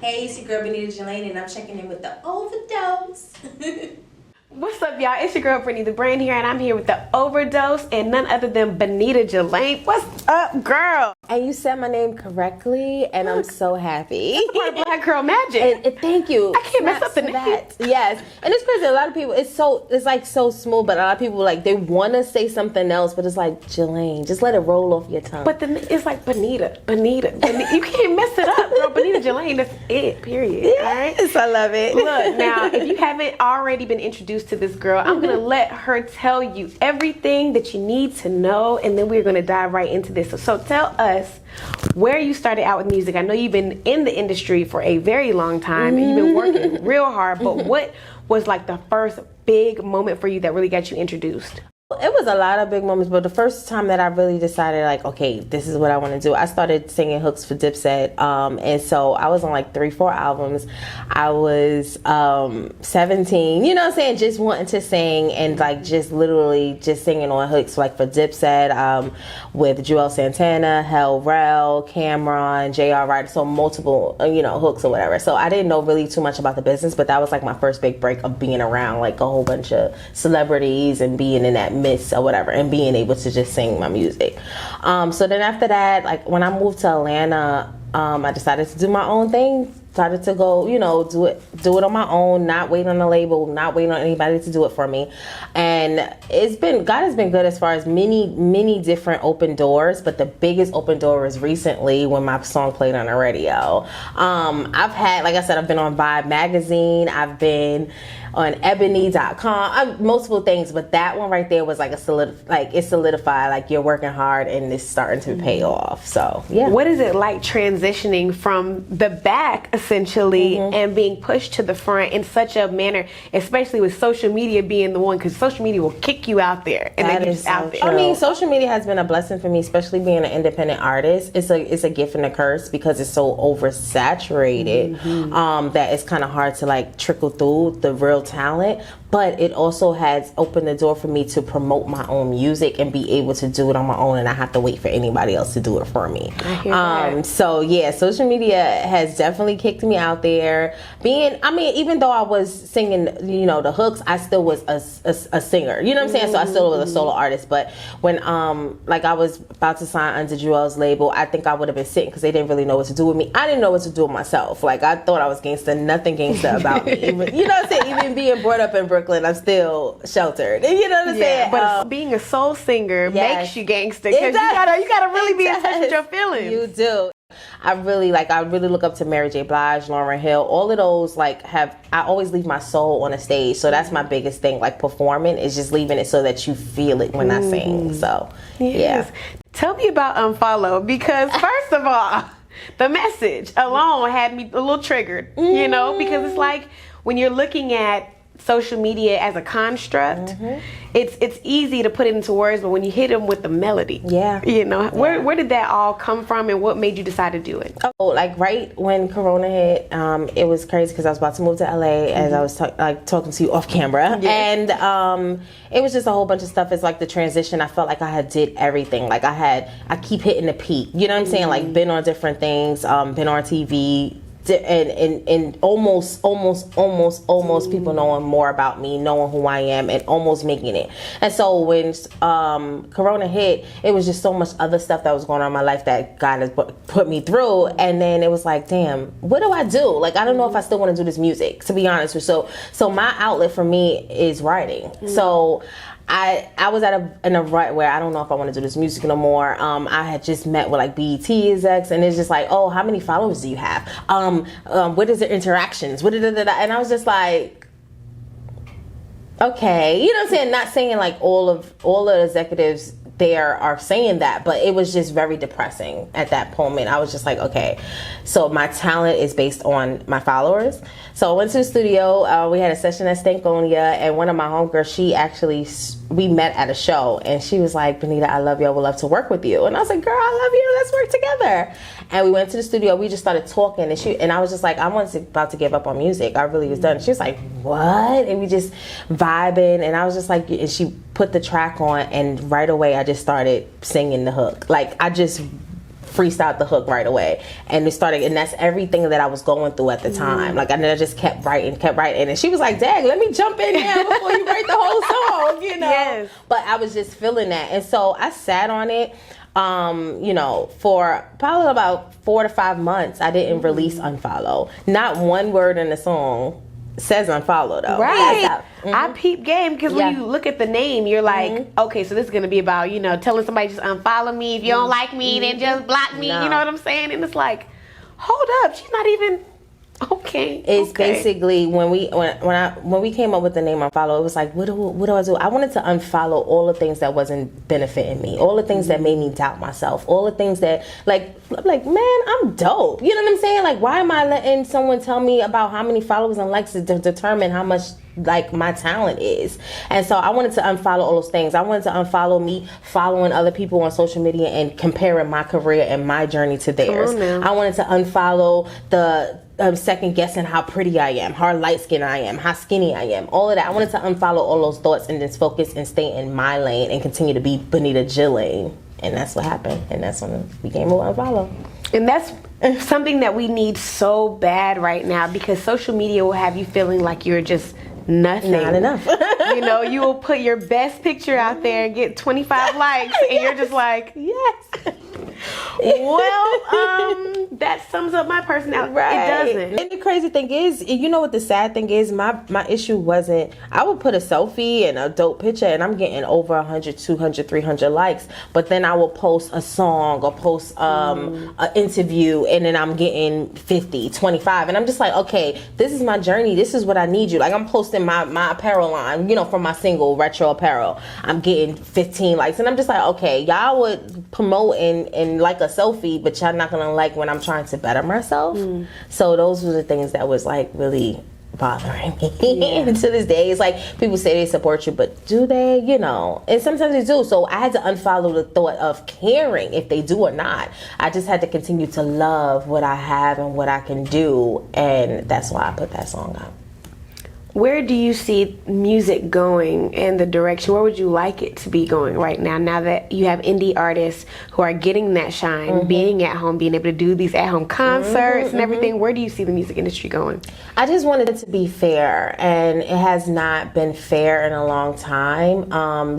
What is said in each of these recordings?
Hey, it's your girl Bonita Jalane, and I'm checking in with the Overdose. What's up, y'all? It's your girl Brittany the Brain here, and I'm here with the Overdose and none other than Bonita Jalane. What's up, girl? And you said my name correctly, and I'm so happy. It's part of Black Girl Magic. And thank you. I can't mess up the name. Yes, and it's crazy. A lot of people, it's like so smooth, but a lot of people like they want to say something else, but it's like Jalane. Just let it roll off your tongue. But then it's like Bonita. You can't mess it up, girl. Bonita Jalane. That's it. Period. Yes, I love it. Look, now, if you haven't already been introduced to this girl, I'm gonna let her tell you everything that you need to know, and then we're gonna dive right into this. So tell us where you started out with music. I know you've been in the industry for a very long time, and you've been working real hard, but what was like the first big moment for you that really got you introduced? It was a lot of big moments, but the first time that I really decided, like, okay, this is what I want to do, I started singing hooks for Dipset, and so I was on like 3-4 albums. I was 17, you know what I'm saying, just wanting to sing and like just literally just singing on hooks, like for Dipset, with Joel Santana, Hell Rel, Cameron, J.R. Ryder, so multiple, hooks or whatever. So I didn't know really too much about the business, but that was like my first big break of being around like a whole bunch of celebrities and being in that mix or whatever, and being able to just sing my music. So then after that, like when I moved to Atlanta, I decided to do my own thing. Started to go, do it on my own, not waiting on the label, not waiting on anybody to do it for me. And God has been good as far as many different open doors, but the biggest open door was recently when my song played on the radio. I've had, like I said, I've been on Vibe magazine, I've been on ebony.com, multiple things, but that one right there was like it solidified, like you're working hard and it's starting to pay off. So yeah. What is it like transitioning from the back essentially and being pushed to the front in such a manner, especially with social media being the one, because social media will kick you out there and then you're just out there. I mean, social media has been a blessing for me, especially being an independent artist. It's a gift and a curse because it's so oversaturated that it's kind of hard to like trickle through the real talent. But it also has opened the door for me to promote my own music and be able to do it on my own, and I have to wait for anybody else to do it for me. I hear that. So yeah, social media has definitely kicked me out there. Even though I was singing, the hooks, I still was a singer. You know what I'm saying? So I still was a solo artist. But when I was about to sign under Joel's label, I think I would have been sitting because they didn't really know what to do with me. I didn't know what to do with myself. Like I thought I was gangsta, nothing gangsta about me. Even, you know what I'm saying? Even being brought up in Brooklyn, I'm still sheltered. You know what I'm saying? But being a soul singer makes you gangster, because you gotta really be in touch with your feelings. You do. I really look up to Mary J. Blige, Lauryn Hill, all of those I always leave my soul on a stage. So that's my biggest thing, like performing is just leaving it so that you feel it when I sing. So yeah. Tell me about Unfollow, because first of all, the message alone had me a little triggered, because it's like when you're looking at social media as a construct, it's easy to put it into words, but when you hit them with the melody, where did that all come from, and what made you decide to do it? Oh, like right when Corona hit, it was crazy because I was about to move to LA, as I was talking to you off camera, and it was just a whole bunch of stuff. It's like the transition. I felt like I had did everything. Like I keep hitting the peak. You know what I'm saying? Like been on different things, been on TV. And almost people knowing more about me, knowing who I am, and almost making it. And so when Corona hit, it was just so much other stuff that was going on in my life that God has put me through. And then it was like, damn, what do I do? Like, I don't know if I still want to do this music, to be honest with you. So my outlet for me is writing. So I was in a rut where I don't know if I want to do this music no more. I had just met with like BET execs, and it's just like, oh, how many followers do you have? What is the interactions? And I was just like, okay, you know what I'm saying? Not saying like all the executives there are saying that, but it was just very depressing at that moment. I was just like, okay, so my talent is based on my followers. So I went to the studio, we had a session at Stankonia, and one of my homegirls, we met at a show, and she was like, Bonita, I love you, I would love to work with you. And I was like, girl, I love you, let's work together. And we went to the studio, we just started talking, and I was just like, I was about to give up on music, I really was done. She was like, what? And we just vibing, and I was just like, and she put the track on, and right away I just started singing the hook. Like, I just freestyled the hook right away, and it started, and that's everything that I was going through at the time. Like, and then I just kept writing, and she was like, "Dang, let me jump in there before you write the whole song," you know. Yes. But I was just feeling that, and so I sat on it. You know, for probably about 4 to 5 months, I didn't release Unfollow. Not one word in the song says Unfollow, though. Right. I peep game because when Yeah. you look at the name, you're like, okay, so this is going to be about, you know, telling somebody just unfollow me. If you don't like me, then just block me. No. You know what I'm saying? And it's like, hold up, she's not even... Okay. It's basically when we came up with the name Unfollow, it was like, what do I do? I wanted to unfollow all the things that wasn't benefiting me, all the things that made me doubt myself, all the things that like, man, I'm dope. You know what I'm saying? Like, why am I letting someone tell me about how many followers and likes to determine how much like my talent is? And so I wanted to unfollow all those things. I wanted to unfollow me following other people on social media and comparing my career and my journey to theirs. I wanted to unfollow the second guessing how pretty I am, how light skinned I am, how skinny I am, all of that. I wanted to unfollow all those thoughts and just focus and stay in my lane and continue to be Bonita Jalane. And that's what happened. And that's when it became Unfollow. And that's something that we need so bad right now, because social media will have you feeling like you're just nothing. Not enough. You know, you will put your best picture out there and get 25 likes, and you're just like, yes. Well, that sums up my personality. Right. It doesn't. And the crazy thing is, you know what the sad thing is? My issue wasn't, I would put a selfie and a dope picture and I'm getting over 100, 200, 300 likes. But then I will post a song or post an interview and then I'm getting 50, 25. And I'm just like, okay, this is my journey. This is what I need you. Like, I'm posting my apparel line, you know, from my single, Retro Apparel. I'm getting 15 likes. And I'm just like, okay, y'all would promote and like a selfie, but y'all not gonna like when I'm trying to better myself. So those were the things that was like really bothering me. And to this day, it's like people say they support you, but do they? You know, and sometimes they do. So I had to unfollow the thought of caring if they do or not. I just had to continue to love what I have and what I can do, and that's why I put that song out. Where do you see music going in the direction? Where would you like it to be going right now? Now that you have indie artists who are getting that shine, being at home, being able to do these at-home concerts and everything, where do you see the music industry going? I just wanted it to be fair, and it has not been fair in a long time.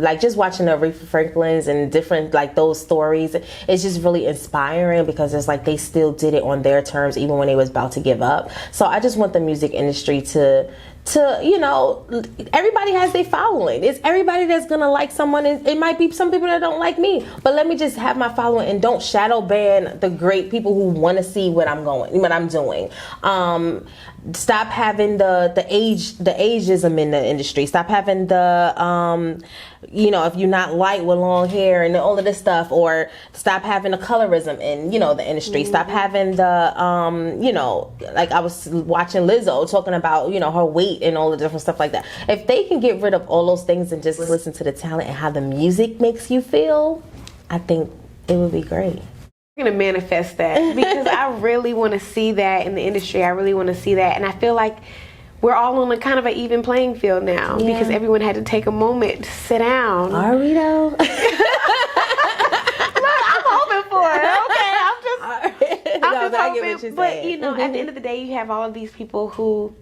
Like, just watching the Aretha Franklins and different, like, those stories, it's just really inspiring because it's like they still did it on their terms even when they was about to give up. So I just want the music industry to you know, everybody has their following. It's everybody that's gonna like someone. It might be some people that don't like me, but let me just have my following and don't shadow ban the great people who want to see what I'm doing. Stop having the ageism in the industry. Stop having the you know, if you're not light with long hair and all of this stuff, or stop having the colorism in, you know, the industry. Stop having the you know, like I was watching Lizzo talking about, you know, her weight and all the different stuff like that. If they can get rid of all those things and just listen to the talent and how the music makes you feel, I think it would be great. I'm going to manifest that because I really want to see that in the industry. I really want to see that. And I feel like we're all on a kind of an even playing field now because everyone had to take a moment to sit down. Are we though? I'm hoping for it. Okay, I'm just hoping. But, you know, at the end of the day, you have all of these people who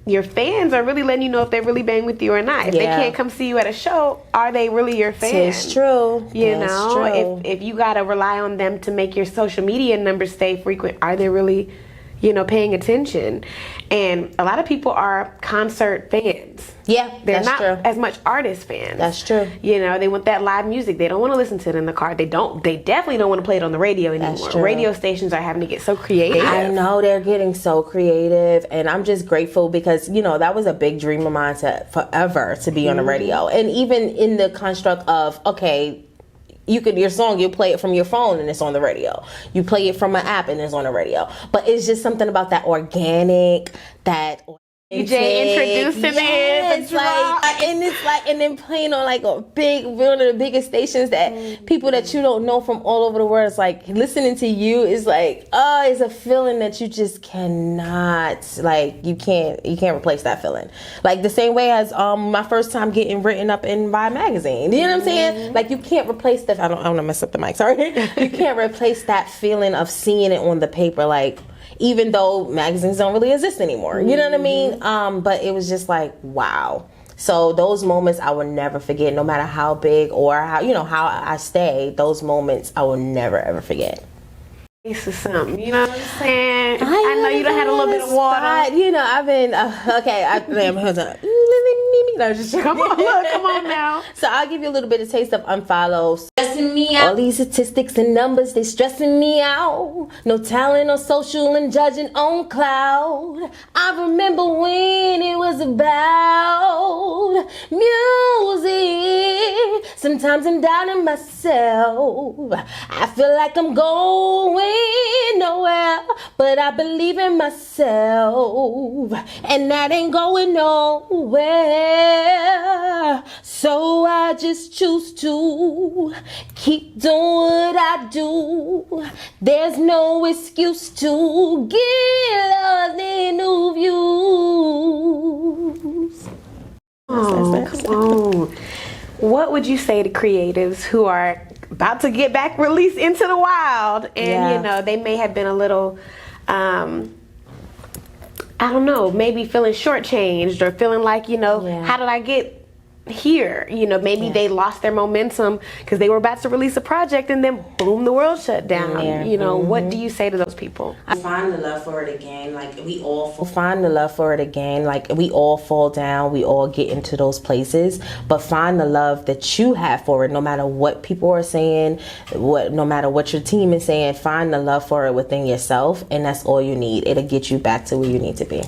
your fans are really letting you know if they really bang with you or not. If they can't come see you at a show, are they really your fans? It's true. You know, if you got to rely on them to make your social media numbers stay frequent, are they really, you know, paying attention? And a lot of people are concert fans. Yeah, they're that's not true. as much artist fans. That's true. You know, they want that live music. They don't want to listen to it in the car. They definitely don't want to play it on the radio anymore. That's true. Radio stations are having to get so creative. I know, they're getting so creative, and I'm just grateful because, you know, that was a big dream of mine forever to be on the radio. And even in the construct of, okay, your song, you play it from your phone and it's on the radio. You play it from an app and it's on the radio. But it's just something about that organic, that DJ introducing yes, it, and then playing on like a one of the biggest stations that people that you don't know from all over the world. It's like listening to you is like, it's a feeling that you just cannot, like, you can't replace that feeling. Like the same way as my first time getting written up in by a magazine. You know what I'm saying? Like you can't replace that. I don't want to mess up the mic. Sorry. You can't replace that feeling of seeing it on the paper, like. Even though magazines don't really exist anymore. You know what I mean? But it was just like, wow. So those moments I will never forget, no matter how big or how I stay, those moments I will never ever forget. This is something, you know what I'm saying? I know you done had a little bit of water. You know, I've been, Come on now. So I'll give you a little bit of taste of Unfollow. Stressing me out. All these statistics and numbers, they stressing me out. No talent on social and judging on cloud. I remember when it was about music. Sometimes I'm doubting myself. I feel like I'm going nowhere, but I believe in myself, and that ain't going nowhere. So I just choose to keep doing what I do. There's no excuse to get lost in new views. Oh, come on. What would you say to creatives who are about to get back released into the wild and you know they may have been a little I don't know, maybe feeling shortchanged or feeling like, how did I get here? Maybe they lost their momentum because they were about to release a project and then boom, the world shut down. What do you say to those people? Find the love for it again. Like we all find the love for it again. Like we all fall down, we all get into those places, but find the love that you have for it. No matter what people are saying, no matter what your team is saying, find the love for it within yourself, and that's all you need. It'll get you back to where you need to be.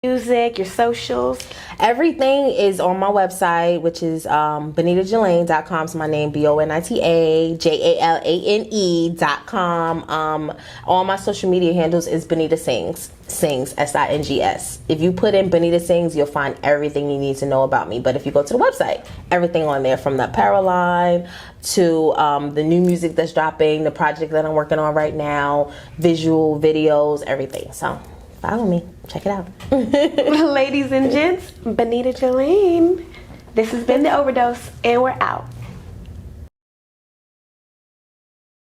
Music, your socials, everything is on my website, which is BonitaJalane.com. So my name, BonitaJalane.com. All my social media handles is Bonita Sings, Sings. If you put in Bonita Sings, you'll find everything you need to know about me. But if you go to the website, everything on there, from the apparel line to the new music that's dropping, the project that I'm working on right now, visual videos, everything. So follow me. Check it out. Ladies and gents, Bonita Jalane. This has been the Overdose, and we're out.